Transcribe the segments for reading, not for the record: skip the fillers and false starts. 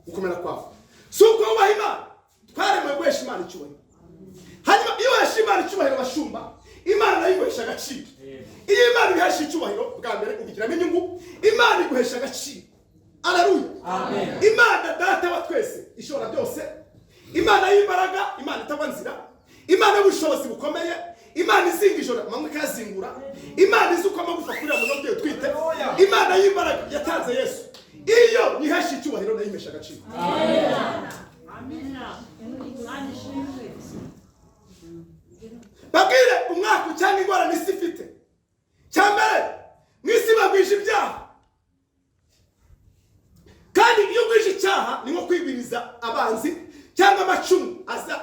gukomera kwawe si uko wubaha Imana twaremwe guhesha Imana icyubahiro hanyuma iyo uhesha Imana icyubahiro bashumba Imana nayo iguhesha agaciro iyo Imana ihesha icyubahiro bwa mbere ubigiramo inyungu Imana iguhesha agaciro Haleluya amen Imana data wa twese ishobora byose Imana y'imbaraga Imana itabanzira Imana y'ubushobozi bukomeye Imana izinga ijoro amanywa ikazingura Imana izuko amagufa kuri abo nabyo twite Imana y'imbaraga yatanze Yesu iyo nihesha icyubahiro nayo imesha agaciro amen bagire umwaka cyangwa ingorane isi ifite cyambere mwisi bagwije ibyaha kandi iyo gwije icyaha ni nko kwibiriza abanzi cyangwa amacumu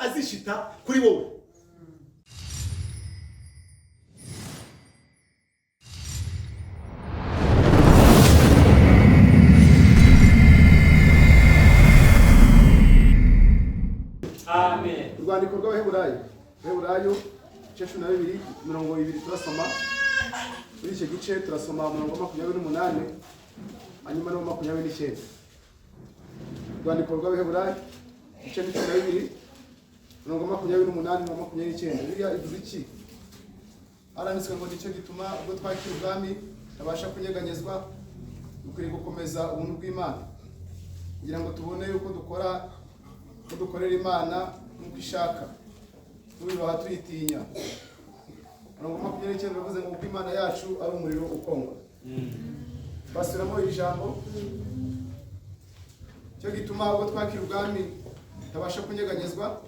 azishita kuri wowe amen urwandiko rw'Abaheburayo igice 12:20 turasoma muri icyo gice turasoma umurongo 28 hanyuma no 29 urwandiko rw'Abaheburayo igice 12 umurongo 28 na 29 biriya ivuze iki aranditswe ngo nicyo gituma ubwo twakira ubwami tabasha kunyeganyezwa dukwiriye gukomeza ubuntu bw'Imana kugira ngo tubone uko dukorera Imana nk'uko ishaka tubibaha tuyitinya umurongo 29 bivuze ngo uko Imana yacu ari umuriro ukongwa basubiramo iri jambo cyo gituma ubwo twakira ubwami tabasha kunyeganyezwa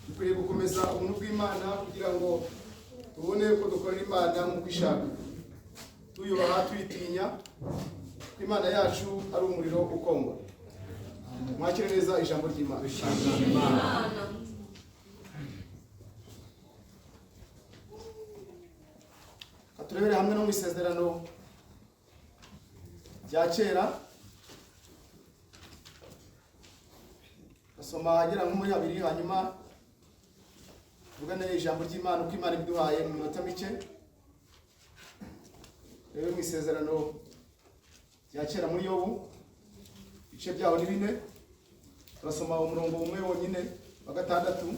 dukwiriye gukomeza ubuntu bw'Imana kugira ngo tubone uko dukorera Imana nk'uko ishaka tuyubaha tuyitinya ko Imana yacu ari umuriro ukongwa mwakire neza ijambo ry'Imana turebere hamwe no mu isezerano rya kera asoma agera nko muri 2 hanyuma tuvugane ijambo ry'Imana uko Imana ibiduhaye mu minota mike rero mu isezerano rya kera muri Yobu ibice byaho ni 4 turasoma umurongo umwe wonyine wa 6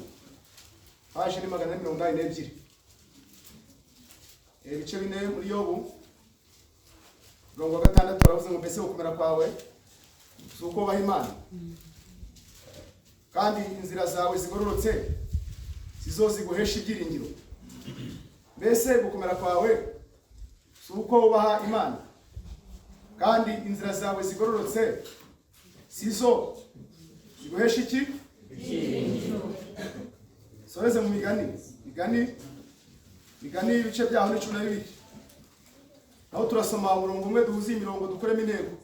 haje ni 142 ibice 4 muri Yobu umurongo wa 6 turavuze ngo mbese gukomera kwawe suko baha Imana kandi inzira zawe zigororotse zizoziguhesha ibyiringiro mbese gukomera kwawe suko baha Imana kandi inzira zawe zigororotse sizo ziguhesha iki ibyiringiro soreze mu migani ibice byaho ni 12 aho turasoma umurongo umwe duhuze imirongo dukoremo intego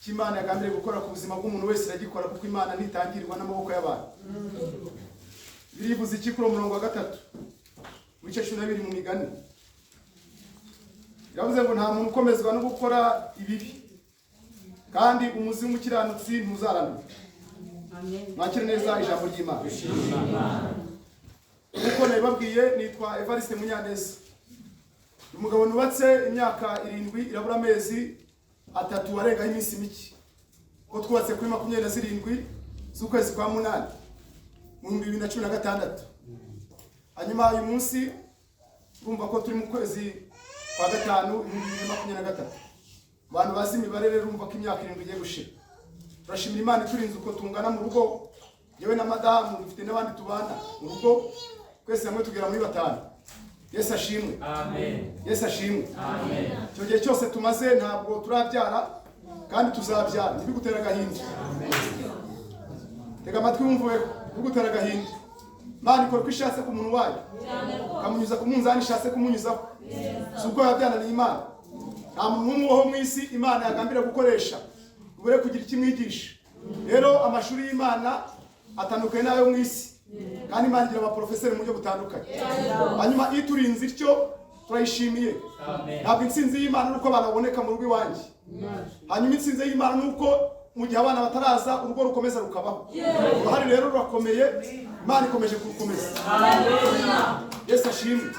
cy'Imana yagambiriye gukora ku buzima bw'umuntu wese iragikora kuko Imana ntitangirwa n'amaboko y'abantu birivuze iki kuri umurongo wa 3 mu bice 12 mu migani iravuze ngo nta muntu ukomezwa no gukora ibibi kandi umuzi w'umukiranutsi ntuzarana mwakire neza ijambo ry'Imana uko nababwiye nitwa Evariste Munyaneza umugabo nubatse imyaka 7 irabura amezi 3 arenga iminsi mike ko twubatse kuri 27 z'ukwezi kwa 8 mu 2016 hanyuma uyu munsi urumva ko turi mu kwezi kwa 5 2023 abantu bazi imibare rero urumva ko imyaka 7 igiye gushira turashimira Imana iturinze uko tungana mu rugo yewe na madamu dufite n'abandi tubana mu rugo twese hamwe tugera muri 5 Yesu ashimwe amen Yesu ashimwe amen cyo gihe cyose tumaze ntabwo turabyara kandi tuzabyara ntibigutera gahinda amen tega amatwi wumve ntibigutera gahinda Imana ikora ko ishatse ku muntu wayo kamunyuza ku munzani ishatse kumunyuzaho suko yabyananiye Imana nta muntu wo mu isi Imana yagambira gukoresha ubure kugira ikimwigisha rero amashuri y'Imana atandukanye nayo mu isi kandi Imana igira abaprofeseri mu buryo butandukanye hanyuma iturinze ityo turayishimiye ntabwo intsinzi y'Imana nuko abantu baboneka mu rugo iwanjye hanyuma intsinzi y'Imana nuko mu gihe abana bataraza urugo rukomeza rukabaho uruhare rero rurakomeye Imana ikomeje kurukomeza Yesu ashimwe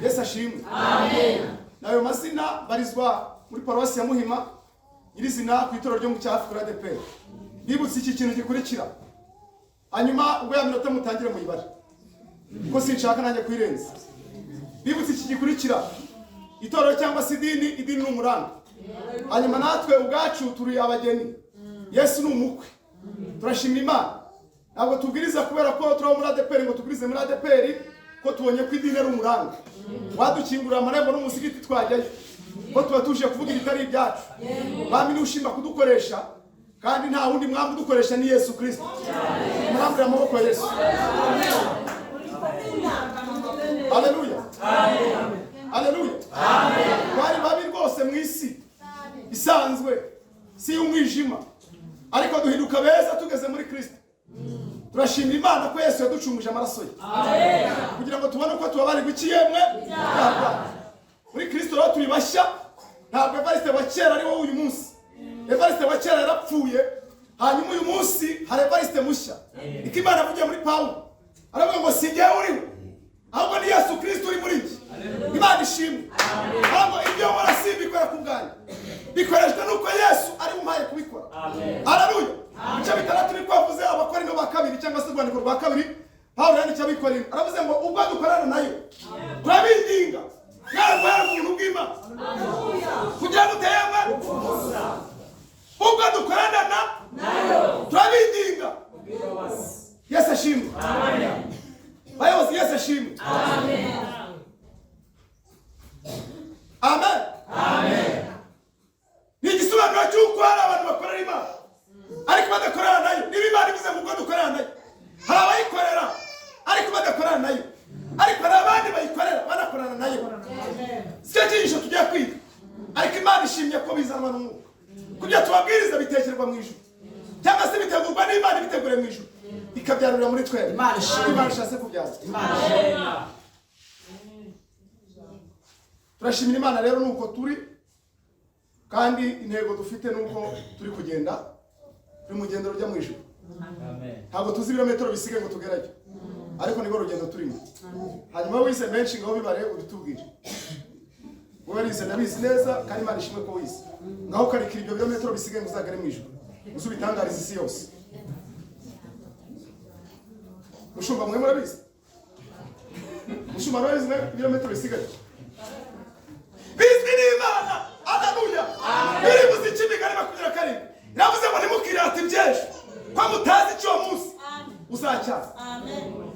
Yesu ashimwe nayo mazina barizwa muri paruwasi ya Muhima irizina ku itorero ryo mu cyafi kuri ADEPR. Bibutse iki kintu gikurikira. Hanyuma ubwo ya minota mutangire muyibare. Kuko sinshaka nanjye kwirenza. Bibutse iki gikurikira. Itorero cyangwa se idini ni umuranga. Hanyuma natwe ubwacu turi abageni. Yesu ni umukwe. Turashimira Imana. Ntabwo tubwiriza kubera ko turi muri ADEPR ngo tubwirize muri ADEPR ko tubonye ko idini ari umuranga. Wadukingurira amarembo n'umusigiti twajyayo. Ko tuba tuje kuvuga ibitari ibyacu. Bami ni ushimba kudukoresha kandi nta wundi mwambu dukoresha ni Yesu Kristo. Mwambura amaboko ya Yesu. Haleluya. Amen. Haleluya. Amen. Bari babi rwose mu isi isanzwe si umwijima ariko duhinduka beza tugeze muri Kristo. Turashimira Imana ko Yesu yaducunguje amaraso ye. Amen. Kugira ngo tubone uko tubabarirwa ikiyemwe. Muri Kristo rero turi bashya. Ntabwo Evariste wa kera ari wowe uyu munsi. Evariste wa kera yarapfuye. Hanyuma uyu munsi hari Evariste mushya. Iki Imana avugiye muri Pawulo. Aravuga ngo si njyewe uriho. Ahubwo ni Yesu Kristo uri muri njye. Imana ishimwe. Ahubwo ibyo nkora simbikora ku bwanjye. Bikoreshwa nuko Yesu ari umpaye kubikora. Haleluya. Icyo bitandatu ni kwavuze Abakorinto ba kabiri cyangwa se urwandiko rwa kabiri. Pawulo yanditse Abakorinto. Aravuze ngo ubwo dukorana nayo turabindinga. Ntabwo umuntu bw'Imana. Kugira ngo uteyemwe ubwo dukorana nayo turabindinga. Yesu ashimwe. Amen. Bayobozi Yesu ashimwe. Amen. Amen. Amen. Ni igisobanuro cy'uko hari abantu bakorera Imana ariko badakorana nayo. Niba Imana ivuze ngo ubwo dukorana nayo, hari abayikorera ariko badakorana nayo, ariko hari abandi bayikorera banakorana nayo. Sicyo cyigisho tugiye kwiga. Ariko Imana ishimye ko bizanwa n'Umwuka. Kugira tubabwiriza bitekerwa mu ijuru cyangwa se bitegurwa n'Imana bitegure mu ijuru ikabyarurira muri twebwe. Imana ishatse kubyaza. Turashimira Imana rero nuko turi kandi intego dufite nuko turi kugenda turi mu rugendo rujya mu ijuru. Ntabwo tuzi ibirometero bisigaye ngo tugerayo ariko nibwo rugendo turimo. Hanyuma wize menshi ngaho bibare ubitubwire. Wowe rize nabizi neza kandi Imana ishimwe ko wize. Ngaho karikira ibyo birometero bisigaye muzagere mu ijuru. Uzubitangariza isi yose. Mushumba mwe murabizi. Mushumba murabizi ibirometero bisigaye. Bizwi n'Imana. Haleluya. Biri muzikimigani makumyabiri na karindwi. Iravuze ngo nimukirire ati byinshi ko mutazi icyo munsi uzacyaza. Amen.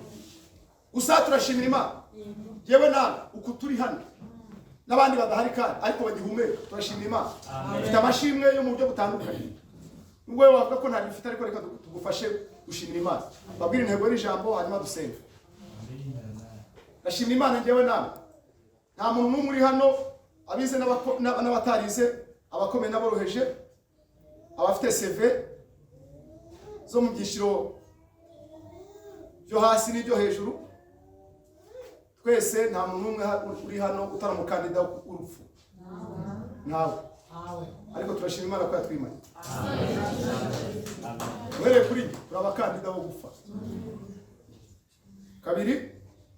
Gusa turashimira Imana. Yewe nawe uko turi hano n'abandi badahari kandi ariko bagihumeka turashimira Imana. Dufite amashimwe yo mu buryo butandukanye. Nubwo wavuga ko nta bifite ariko reka tugufashe gushimira Imana. Babwire intego y'ijambo hanyuma dusenge. Ndashimira Imana njyewe nawe. Nta muntu n'umwe uri hano abize n'abatarize, abakomeye n'aboroheje, abafite CV zo mu byiciro byo hasi n'ibyo hejuru. Twese nta muntu n'umwe uri hano utari umukandida w'urupfu. Nawe. Ariko turashimira Imana ko yatwimanye. Mwereye kuri turi abakandida bo gupfa. Kabiri,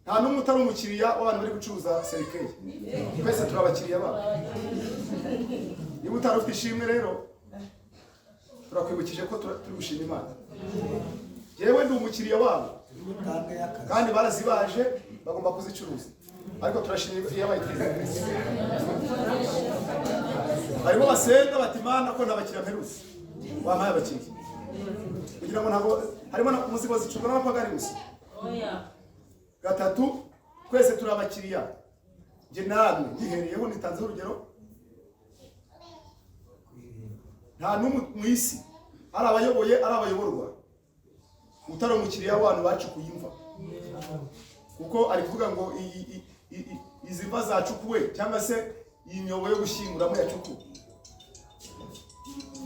nta n'umwe utari umukiriya w'abantu bari gucuruza serikeye. Twese turi abakiriya babo. Niba utari ufite ishimwe rero turakwibukije ko turi gushima Imana. Yewe ndi umukiriya wabo kandi barazibaje bagomba kuzicuruza ariko turashimira iyo bayiteze. Barimo basenga bati Imana ko ntabakiriya mperutse wampaye abakiriya kugira ngo ntabwo harimo umuzigo zicurwa n'abapagani gusa. Gatatu, twese turi abakiriya. Nge namwe ngihereyeho nitanze urugero. Nta n'umwe mu isi ari abayoboye ari abayoborwa utari umukiriya w'abantu bacukuye imva. Kuko ari kuvuga ngo izi mva zacukuwe cyangwa se iyi myobo yo gushyinguramo yacukuwe.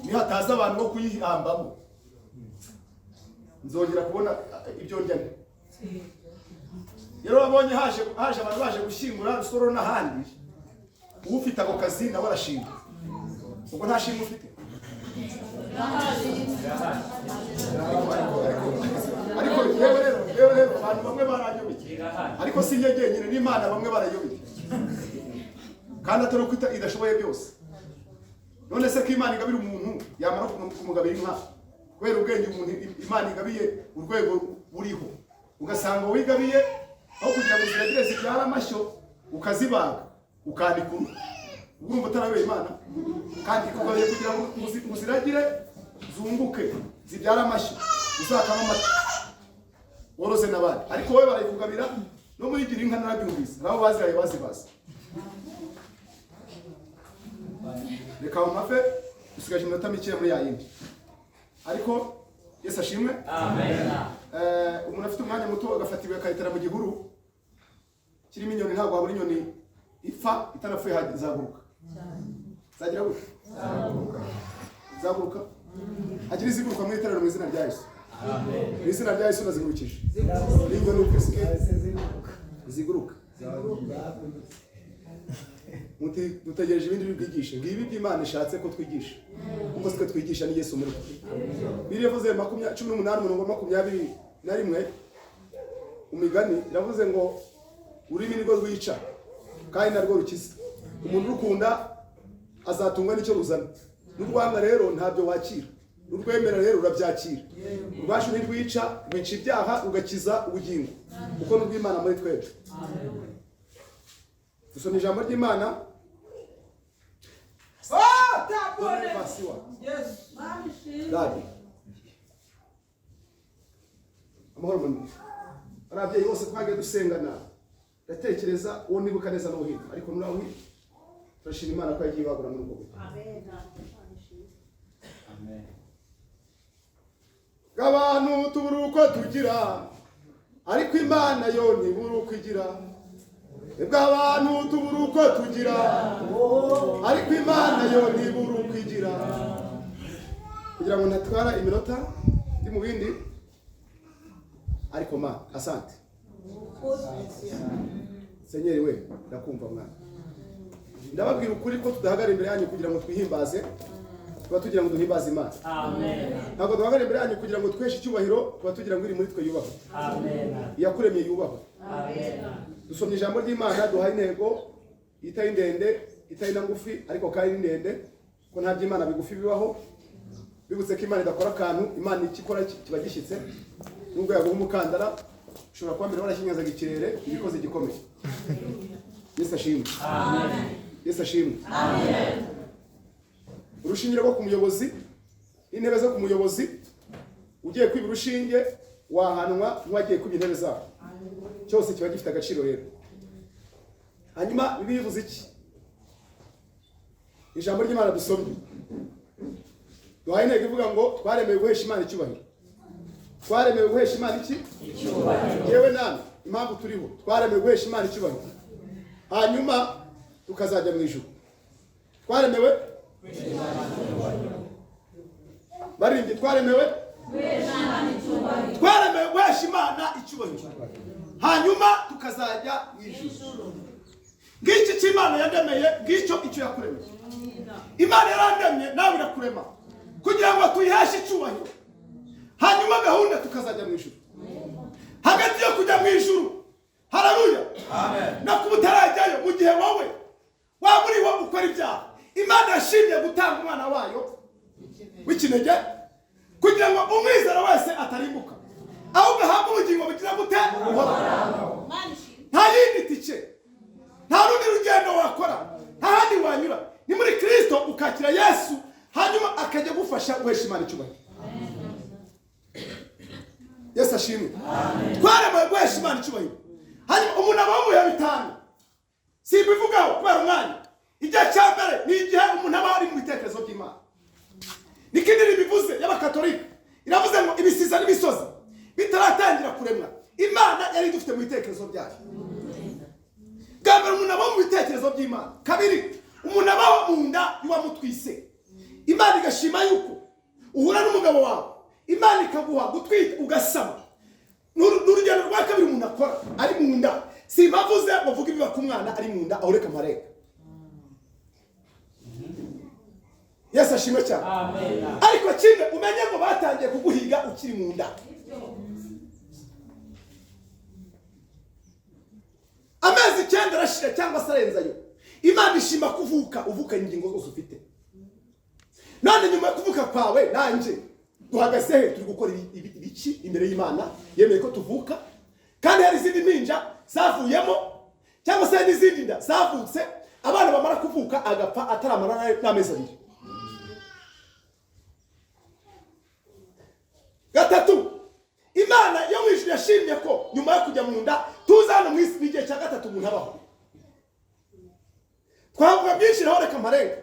Nihataza abantu bo kuyihambamo nzongera kubona ibyo ndya. Rero babonye haje abantu baje gushyingura Rusoro n'ahandi. Ufite ako kazi nawe arashinga. Ubwo nta shimwe ufite. Ariko yewe rero abantu bamwe barayobye. Ariko si njye nyine n'Imana bamwe barayobye. Kandi atari uko idashoboye byose. none se ko Imana igabira umuntu yamara kumugabira inka kubera ubwenge umuntu Imana igabiye urwego buriho ugasanga wigabiye aho kugira ngo ziragire zibyara amashyo ukazibaga ukandika urumva utarabeye Imana kandi kugabiye kugira ngo ziragire zunguke zibyara amashyo uzakama amata woroze n'abandi ariko wowe barayikugabira no muri gira inka narabyumvise nabo baziraye bazibaza reka umafe usigaje iminota mike muri yayindi ariko Yesu ashimwe amen. Umuntu afite umwanya muto agafatiwe akayitera mu gihuru kirimo inyoni ntabwo habura inyoni ipfa itarapfuye zaguruka zagira gute zaguruka agira iziguruka mu iterero mu izina rya Yesu amen. Mu izina rya Yesu nazigurukije inyoni ukwisike ziguruka dutegereje ibindi bibwigisha ngibi by'Imana ishatse ko twigisha kuko twe twigisha ni Yesu muri birivuze 18:21 umigani iravuze ngo urimi nirwo rwica kandi narwo rukiza umuntu urukunda azatungwa n'icyo ruzana n'urwanga rero ntabyo wakira n'urwemera rero urabyakira urwashu ntirwica rwica ibyaha rugakiza ubugingo kuko n'urw'Imana muri twebwe dusoma ijambo ry'Imana amahoro manini ababyeyi bose twagiye dusengana ndatekereza uwo nibuka neza n'uhino ariko nurawi turashima Imana ko yagiye bagura muri ubwo amen. Abantu tubura uko tugira ariko Imana yo ntibura uko igira abantu tubura uko tugira ariko Imana yo ntibura uko igira kugira ngo ntatwara iminota ndi mu bindi ariko ma asante Senyeri we ndakumva mwana ndababwira ukuri ko tudahagara imbere yanyu kugira ngo twihimbaze tuba tugira ngo duhimbaze Imana amen. Ntabwo duhagara imbere yanyu kugira ngo tweshe icyubahiro tuba tugira ngo iri muri twe yubahwe amen. Iyakuremye yubahwe amen. Dusomye ijambo ry'Imana duhaye intego itayi ndende itayi na ngufi ariko kandi ndende ko nta by'Imana bigufi bibaho bibutse ko Imana idakora akantu Imana ikikora kiba gishyitse nubwo yaguha umukandara ushobora kuba mbere warashinyazaga ikirere ibikoze gikomeye Yesu ashimwe amen. Yesu ashimwe amen. Urushinge rwo ku muyobozi intebe zo ku muyobozi ugiye kwiba urushinge wahanwa nk'uwagiye kwiba intebe zaho cyose kiba gifite agaciro rero hanyuma bibivuze iki ijambo ry'Imana dusomye duhaye intego ivuga ngo twaremewe guhesha Imana icyubahiro twaremewe guhesha Imana iki icyubahiro yewe nani impamvu turiho twaremewe guhesha Imana icyubahiro hanyuma tukazajya mu ijuru twaremewe barindi twaremewe guhesha Imana icyubahiro hanyuma tukazajya mu ijuru ngiki cy'Imana yandemeye ngicyo icyo yakuremeye Imana yarandemye nawe irakurema kugira ngo tuyiheshe icyubahiro hanyuma gahunda tukazajya mu ijuru hagati yo kujya mu ijuru haleluya amen no kubutarajyayo mu gihe wowe waburiho ukora ibyaha Imana yashimye gutanga umwana wayo w'ikinege kugira ngo umwizera wese atarimbuka ahubwo ahabwe ubugingo bugira gute nta yindi tike nta rundi rugendo wakora nta handi wanyura ni muri Kristo ukakira Yesu hanyuma akajya gufasha guhesha Imana icyubahiro Yesu ashimwe twaremewe guhesha Imana icyubahiro hanyuma umuntu aba mu bihe bitanu simbivugaho kubera umwanya igihe cya mbere ni igihe umuntu aba ari mu bitekerezo by'Imana nikindi ribivuze y'abakatolika iravuze ngo ibisiza n'imisozi bitaratangira kuremwa Imana yari dufite mu bitekerezo byayo gambara umuntu aba mu bitekerezo by'Imana kabiri umuntu aba mu nda y'uwamutwise Imana igashima yuko uhura n'umugabo wawe Imana ikaguha gutwita ugasama n'urugendo rwa kabiri umuntu akora ari mu nda simbavuze bavuga ibiba ku mwana ari mu nda ahoreka amareka Yesu ashimwe cyane amen. Ariko kimwe umenye ngo batangiye kuguhiga ukiri mu nda amezi 9 arashira cyangwa se arenzayo Imana ishima kuvuka uvuka ingingo zose ufite none nyuma yo kuvuka kwawe nanje duhagaze he turi gukora ibiki imbere y'Imana yemeye ko tuvuka kandi hari izindi mpinja zavuyemo cyangwa se n'izindi nda zavutse abana bamara kuvuka agapfa ataramara n'amezi abiri. Gatatu, Imana yo mu ijuru yashimye ko nyuma yo kujya mu nda tuza hano mu isi n'igihe cya gatatu umuntu abaho. Twavuga byinshi naho reka mparenga.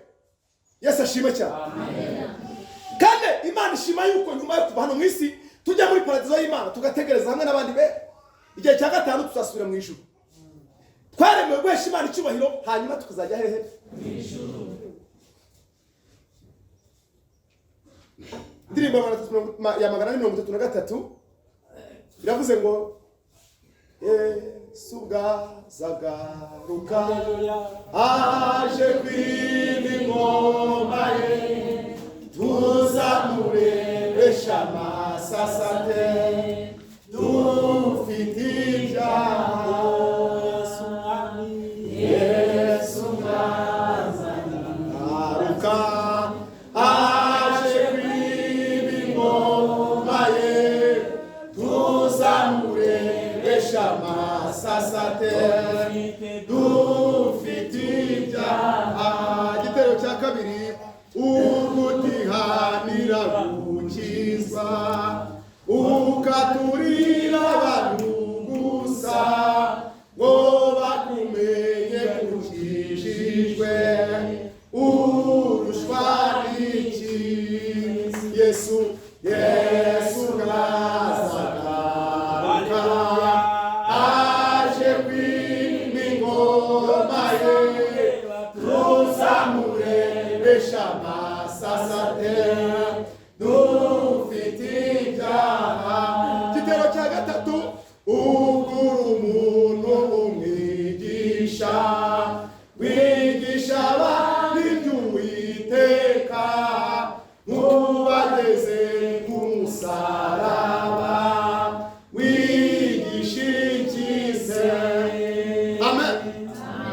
Yesu ashime cyane. Amen. Kandi Imana ishima yuko nyuma yo kuva hano mu isi tujya muri paradizo y'Imana tugategereza hamwe n'abandi be igihe cya gatanu tuzasubira mu ijuru. Twaremewe guhesha Imana icyubahiro hanyuma tukazajya hehe? Mu ijuru. Ndirimbo ya 133 iravuze ngo Yesu bwazagaruka aje kw'ingoma ye tuzamurebesha amasasate dufite ibyaha. Yesu bwazagaruka aje kw'ingoma ye tuzamurebesha amasasate dufite ibyaha. Igitero cya kabiri, ugutihanira gukizwa ukaturira abantu gusa ngo bakumenye ukijijwe urushwa n'iki. Yesu bwazagaruka aje kw'ingoma ye tuzamurebesha amasasate dufite ibyaha. Igitero cya gatatu, ugura umuntu umwigisha wigisha abandi iby'Uwiteka nk'ubageze ku musaraba wigisha ikize. Amen.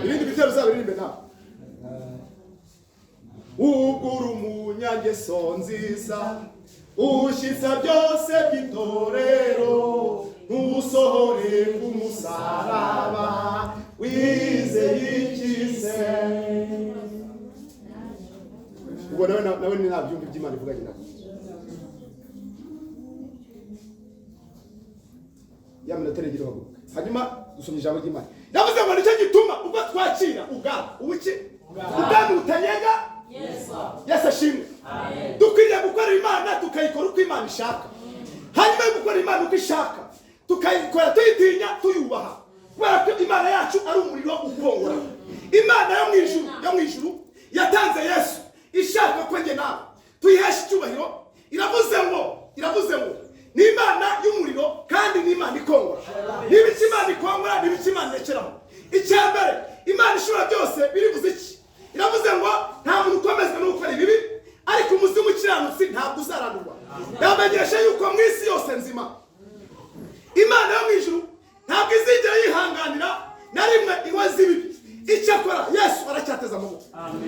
Ibindi bitero bizabiririmbe nawe. Ugura umunyangeso nziza ushyitsa byose by'itorero ntusohore ku musaraba wizeye ikize. Ubwo nawe ni nabyumva iby'Imana ivuganye nawe. Ya minota igira haguruka. Hanyuma dusomye ijambo ry'Imana. Yavuze ngo nicyo gituma ubwo twakira ubwabo ubuki ubwabo butanyenga. Yesu ashimwe. Dukwiriye gukora Imana tukayikora uko Imana ishaka. Hanyuma yo gukora Imana uko ishaka tukayikora tuyitinya tuyubaha, kubera ko Imana yacu ari umuriro ukongora. Imana yo mu ijuru yatanze Yesu ishaka ko njye nawe tuyihesha icyubahiro. Iravuze ngo ni Imana y'umuriro kandi ni Imana ikongora. Niba Imana ikongora niba Imana irekeraho. Icyambere, Imana ishobora byose birivuze iki? Iravuze ngo nta muntu ukomezwa no gukora ibibi ariko umuzimu ukiranutsi ntabwo uzarandurwa. Yamenyesha yuko mu isi yose nzima Imana yo mu ijuru ntabwo izigera yihanganira na rimwe inkozi z'ibibi. Icyo akora Yesu aracyateza amaboko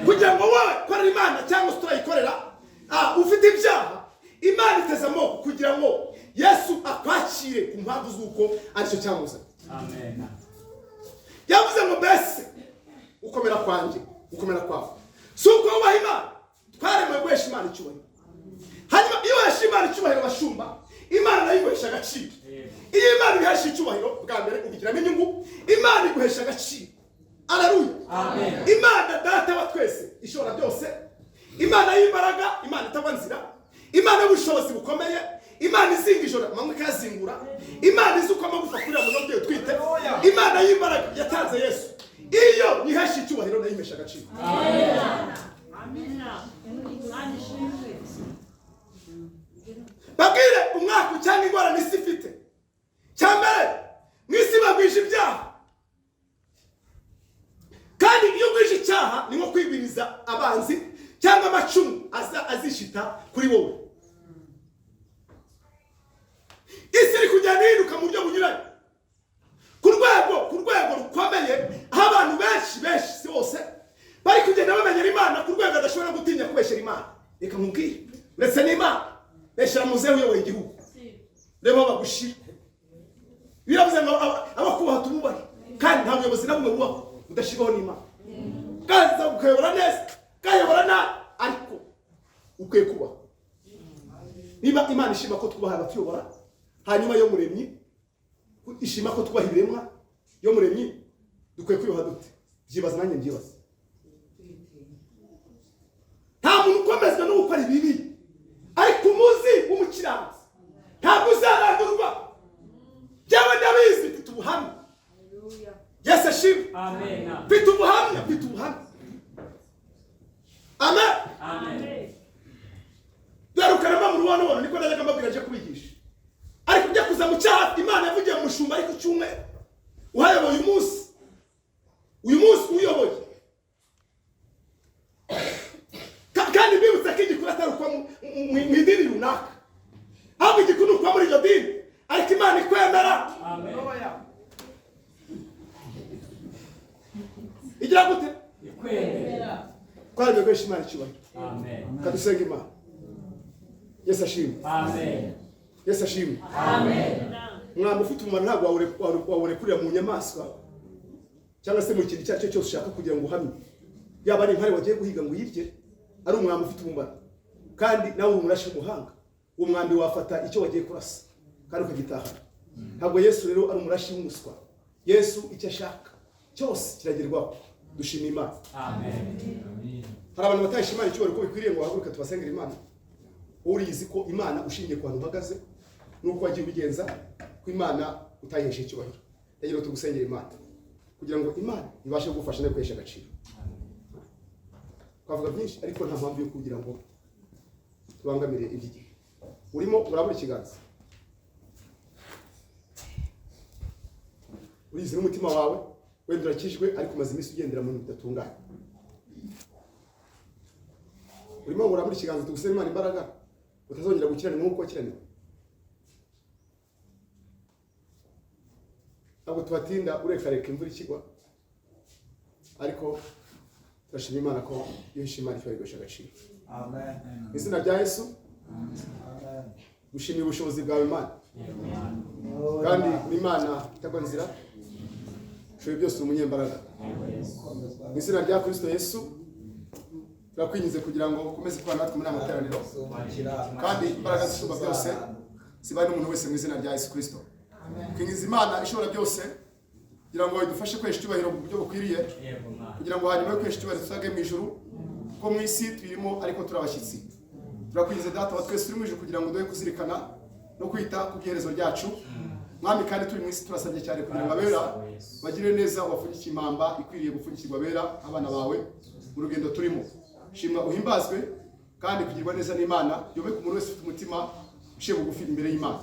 kugira ngo wowe korera Imana cyangwa se turayikorera ufite ibyaha, Imana iteza amaboko kugira ngo Yesu akwakire ku mpamvu z'uko aricyo cyamuzanye. Amen. Yavuze ngo mbese ukomera kwanjye ukomera kwawe si uko wubaha Imana. Twaremewe guhesha Imana icyubahiro. Hanyuma iyo uhesha Imana icyubahiro bashumba, Imana nayo iguhesha agaciro. Iyo Imana ihesha icyubahiro bwa mbere ubigiramo inyungu, Imana iguhesha agaciro. Aleluya. Amen. Imana data wa twese ishobora byose, Imana y'imbaraga, Imana itabanzira, Imana y'ubushobozi bukomeye, Imana izinga ijoro amanywa ikazingura, Imana izi uko amagufa kurira mu nobyo twite, Imana y'imbaraga yatanze Yesu. Iyo nihesha icyubahiro nayo imesha agaciro. Amen. Amen. Babwire umwaka cyangwa ingorane isi ifite. Cyambere mwisi bagwisha ibyaha. Kandi iyo gwisha icyaha ni nko kwibiriza abanzi cyangwa amacumu azishita kuri wowe. Isi iri kujyana ihinduka mu buryo bunyuranye. Ku rwego rukomeye aho abantu benshi si bose bari kugenda bamenyera Imana ku rwego adashobora gutinya kubeshyera Imana. reka nkubwire ndetse n'Imana beshyira muzehe uyoboye igihugu reba bagushira biravuze ngo abakubaha tumubahe kandi nta buyobozi na bumwe bubaho udashyirwaho n'Imana kandi ukayobora neza ukayobora nabi ariko ukwiye kubaho niba Imana ishima ko twubaha abatuyobora hanyuma yo muremyi ishima ko twubaha ibiremwa yo muremyi dukwiye kwiyuha dute byibaza nanjye mbyibaza nta muntu ukomezwa no gukora ibibi ariko umuzi w'umukiranutsi ntabwo uzarandurwa byawe ndabizi mfite ubuhamya Yesu ashimwe mfite ubuhamya amen dore mba mu rubono niko najyaga mbabwira nje kubigisha ariko ujya kuza mu cyaha Imana yavugiye mu mushumba ariko cyumweru uhayoboye uyu munsi uyoboye kandi mbibutsa ko igikuru atari uko mu idini runaka ahubwo igikuru ni ukuba muri iryo dini ariko Imana ikwemera igira gute ikwemera twari gukoresha Imana icyubahiro kadusenga Imana Yesu ashimwe Yesu ashimwe mwamba ufite umumaro ntabwo wawurekurira mu nyamaswa cyangwa se mu kintu icyo ari cyo cyose ushaka kugira ngo uhamye yaba ari intare wagiye guhiga ngo uyirye ari umwambi ufite umumaro kandi nawe uri umurashi w'umuhanga uwo mwambi wafata icyo wagiye kurasa kandi ukagitahana ntabwo Yesu rero ari umurashi w'umuswa Yesu icyo ashaka cyose kiragerwaho dushima Imana hari abantu batayisha Imana icyubahiro ko bikwiriye ngo bahaguruke tubasengere Imana urizi ko Imana ushingiye ku bantu uhagaze nuko wagiye ubigenza ko Imana utayihesha icyubahiro rero tugusengera Imana kugira ngo Imana ibashe kugufasha no kwesha agaciro twavuga byinshi ariko nta mpamvu yo kugira ngo tubangamire iby'igihe urimo urabura ikiganza urizi n'umutima wawe wenda urakijwe ariko umaze iminsi ugendera mu bintu bidatunganye urimo ngo urabura ikiganza tugusaba Imana imbaraga utazongera gukirana nk'uko wakiraniwe ntabwo tubatinda urekareka imvura ikigwa ariko turashima Imana ko iyo Imana icyubahiro agaciro mu izina rya Yesu gushimira ubushobozi bwawe Imana kandi uri Imana itagwa nzira ushoboye byose uri umunyembaraga mu izina rya Kristo Yesu turakwinjize kugira ngo ukomeze kubana natwe muri amateraniro kandi imbaraga zishoboka byose zibaye n'umuntu wese mu izina rya Yesu Kristo twinjiza Imana ishobora byose kugira ngo idufashe kwesha icyubahiro mu buryo bukwiriye kugira ngo hanyuma yo kwesha icyubahiro tuzage mu ijuru ko mu isi turimo ariko turabashyitsi turakwinjiza data wa twese turi mu ijuru kugira ngo duhe kuzirikana no kwita ku byerezo ryacu mwami kandi turi mu isi turasabye cyane kugira ngo abera bagire neza ubapfunyikire impamba ikwiriye gupfunyikirwa abera abana bawe mu rugendo turimo shimwa uhimbazwe kandi kugirwa neza n'Imana yomeke umuntu wese ufite umutima ushiye bugufi imbere y'Imana